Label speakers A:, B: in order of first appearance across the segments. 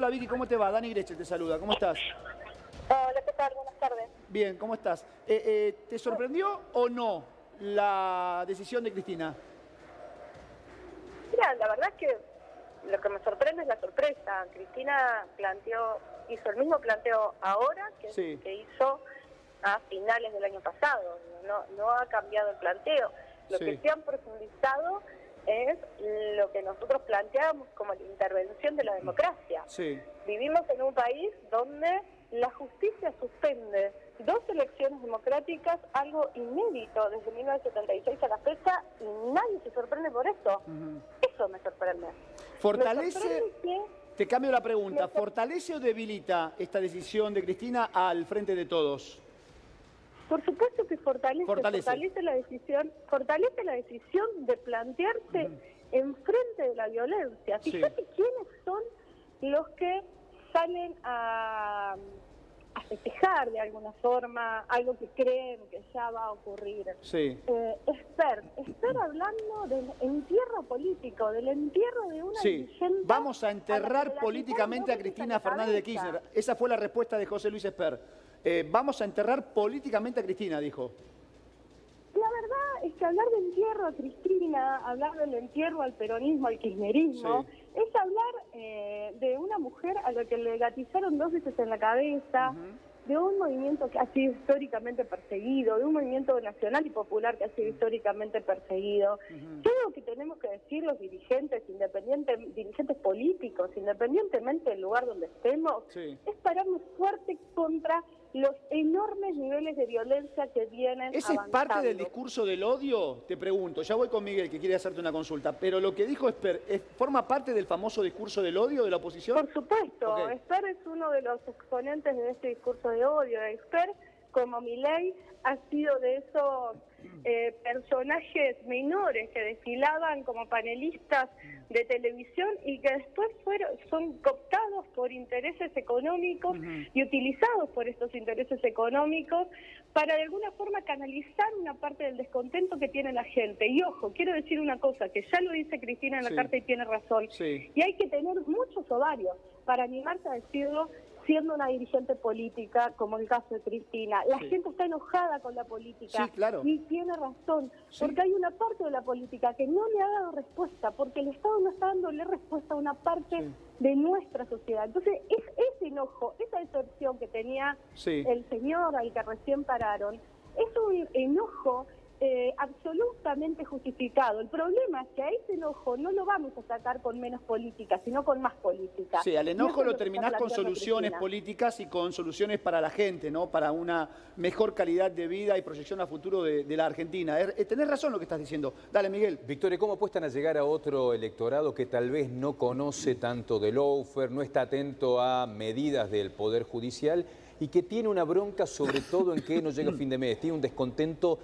A: Hola Vicky, ¿cómo te va? Dani Greche te saluda, ¿cómo estás?
B: Hola, ¿qué tal? Buenas tardes.
A: Bien, ¿cómo estás? ¿Te sorprendió o no la decisión de Cristina?
B: Mira, la verdad es que lo que me sorprende es la sorpresa. Cristina hizo el mismo planteo ahora
A: Sí.
B: que hizo a finales del año pasado. No ha cambiado el planteo. Lo que sí han profundizado es lo que nosotros planteamos como la intervención de la democracia.
A: Sí.
B: Vivimos en un país donde la justicia suspende 2 elecciones democráticas, algo inédito desde 1976 a la fecha, y nadie se sorprende por eso. Eso me sorprende.
A: ¿Fortalece? Te cambio la pregunta. ¿Fortalece o debilita esta decisión de Cristina al frente de todos?
B: Por supuesto que fortalece la decisión de plantearse enfrente de la violencia. Fíjate quiénes son los que salen a festejar de alguna forma algo que creen que ya va a ocurrir.
A: Sí.
B: Esper hablando del entierro político, del entierro de una dirigente.
A: Vamos a enterrar políticamente a Cristina Fernández de Kirchner. Esa fue la respuesta de José Luis Esper. Vamos a enterrar políticamente a Cristina, dijo.
B: La verdad es que hablar de entierro a Cristina, hablar del entierro al peronismo, al kirchnerismo, es hablar de una mujer a la que le gatillaron 2 veces en la cabeza, de un movimiento que ha sido históricamente perseguido, de un movimiento nacional y popular que ha sido históricamente perseguido. Creo que tenemos que decir los dirigentes políticos, independientemente del lugar donde estemos, es pararnos fuerte contra los enormes niveles de violencia que vienen
A: ¿Ese
B: avanzando.
A: es parte del discurso del odio? Te pregunto, ya voy con Miguel que quiere hacerte una consulta, pero lo que dijo Esper, ¿forma parte del famoso discurso del odio de la oposición?
B: Por supuesto, Esper es uno de los exponentes de este discurso de odio. Esper, como Milei, ha sido de esos personajes menores que desfilaban como panelistas de televisión y que después son cooptados por intereses económicos y utilizados por estos intereses económicos para de alguna forma canalizar una parte del descontento que tiene la gente. Y ojo, quiero decir una cosa, que ya lo dice Cristina en la carta y tiene razón, y hay que tener muchos ovarios para animarse a decirlo siendo una dirigente política, como el caso de Cristina. La gente está enojada con la política y tiene razón, porque hay una parte de la política que no le ha dado respuesta, porque el Estado no está dándole respuesta a una parte de nuestra sociedad. Entonces, ese enojo, esa decepción que tenía el señor al que recién pararon, es un enojo absolutamente justificado. El problema es que a ese enojo no lo vamos a sacar con menos política, sino con más política.
A: Sí, al enojo lo terminás con soluciones políticas y con soluciones para la gente, ¿no? Para una mejor calidad de vida y proyección a futuro de la Argentina. Tenés razón lo que estás diciendo. Dale, Miguel.
C: Victoria, ¿cómo apuestan a llegar a otro electorado que tal vez no conoce tanto del lawfare, no está atento a medidas del Poder Judicial y que tiene una bronca sobre todo en que no llega a fin de mes, tiene un descontento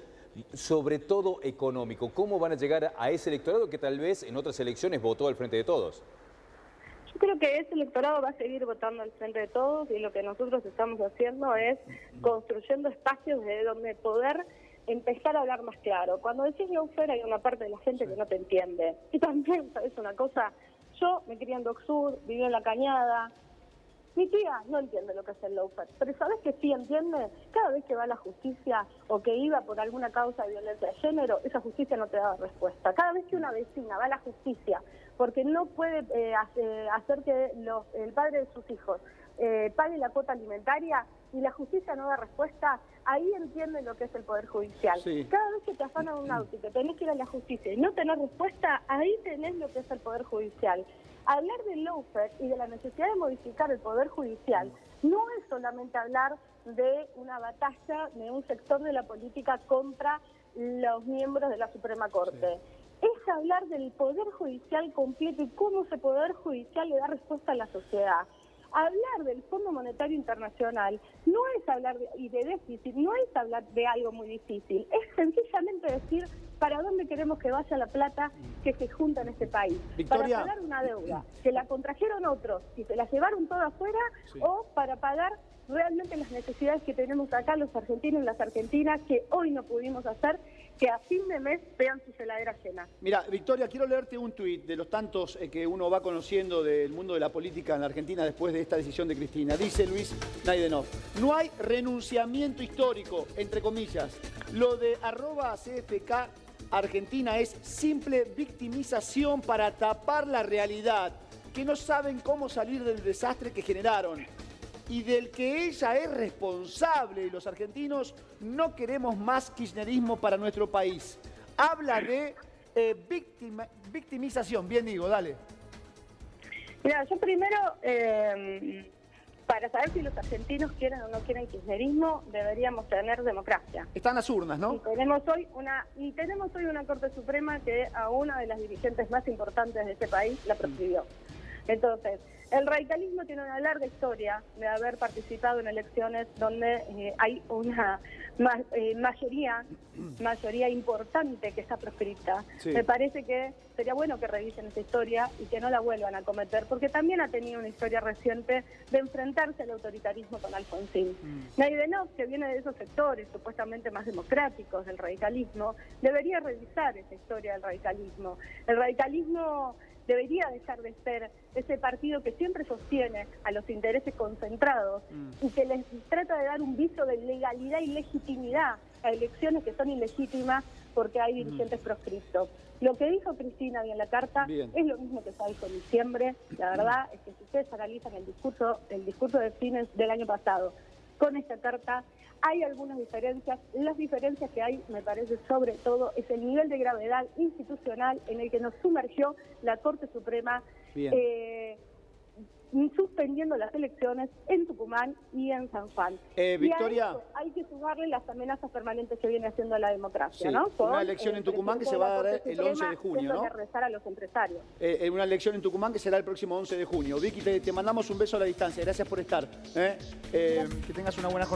C: sobre todo económico? ¿Cómo van a llegar a ese electorado que tal vez en otras elecciones votó al Frente de Todos?
B: Yo creo que ese electorado va a seguir votando al Frente de Todos y lo que nosotros estamos haciendo es construyendo espacios de donde poder empezar a hablar más claro. Cuando decís lawfare hay una parte de la gente que no te entiende. Y también, ¿sabes una cosa? Yo me crié en Dock Sud, viví en La Cañada. Mi tía no entiende lo que es el lawfare, pero ¿sabes que sí entiende? Cada vez que va a la justicia o que iba por alguna causa de violencia de género, esa justicia no te da respuesta. Cada vez que una vecina va a la justicia porque no puede hacer que el padre de sus hijos pague la cuota alimentaria y la justicia no da respuesta, ahí entienden lo que es el Poder Judicial. Cada vez que te afanan un auto y que tenés que ir a la justicia y no tenés respuesta, ahí tenés lo que es el Poder Judicial. Hablar del lawfare y de la necesidad de modificar el Poder Judicial no es solamente hablar de una batalla de un sector de la política contra los miembros de la Suprema Corte. Es hablar del Poder Judicial completo y cómo ese Poder Judicial le da respuesta a la sociedad. Hablar del Fondo Monetario Internacional no es hablar de déficit, no es hablar de algo muy difícil, es sencillamente decir para dónde queremos que vaya la plata que se junta en este país.
A: Victoria,
B: para pagar una deuda que la contrajeron otros y se la llevaron toda afuera, o para pagar realmente las necesidades que tenemos acá los argentinos y las argentinas que hoy no pudimos hacer que a fin de mes vean su heladera llena.
A: Mira, Victoria, quiero leerte un tuit de los tantos que uno va conociendo del mundo de la política en la Argentina después de esta decisión de Cristina. Dice Luis Naidenov: no hay renunciamiento histórico, entre comillas. Lo de @CFK Argentina es simple victimización para tapar la realidad, que no saben cómo salir del desastre que generaron y del que ella es responsable. Y los argentinos no queremos más kirchnerismo para nuestro país. Habla de victimización. Bien digo, dale.
B: Mira, yo primero, para saber si los argentinos quieren o no quieren kirchnerismo, deberíamos tener democracia.
A: Están las urnas, ¿no?
B: Y tenemos hoy una Corte Suprema que a una de las dirigentes más importantes de este país la proscribió. Entonces, el radicalismo tiene una larga historia de haber participado en elecciones donde hay una mayoría importante que está proscripta.
A: Sí.
B: Me parece que sería bueno que revisen esa historia y que no la vuelvan a cometer, porque también ha tenido una historia reciente de enfrentarse al autoritarismo con Alfonsín. Naidenov, que viene de esos sectores supuestamente más democráticos del radicalismo, debería revisar esa historia del radicalismo. El radicalismo debería dejar de ser ese partido que siempre sostiene a los intereses concentrados y que les trata de dar un viso de legalidad y legitimidad a elecciones que son ilegítimas porque hay dirigentes proscriptos. Lo que dijo Cristina en la carta es lo mismo que se dijo en diciembre. La verdad es que si ustedes analizan el discurso de fines del año pasado con esta carta, hay algunas diferencias. Las diferencias que hay, me parece, sobre todo, es el nivel de gravedad institucional en el que nos sumergió la Corte Suprema, suspendiendo las elecciones en Tucumán y en San Juan.
A: Victoria,
B: y a eso hay que sumarle las amenazas permanentes que viene haciendo la democracia,
A: sí,
B: ¿no?
A: Una elección en Tucumán que se va a dar el 11 de junio, ¿no?
B: Rezar a los empresarios.
A: Una elección en Tucumán que será el próximo 11 de junio. Vicky, te mandamos un beso a la distancia. Gracias por estar. Que tengas una buena jornada.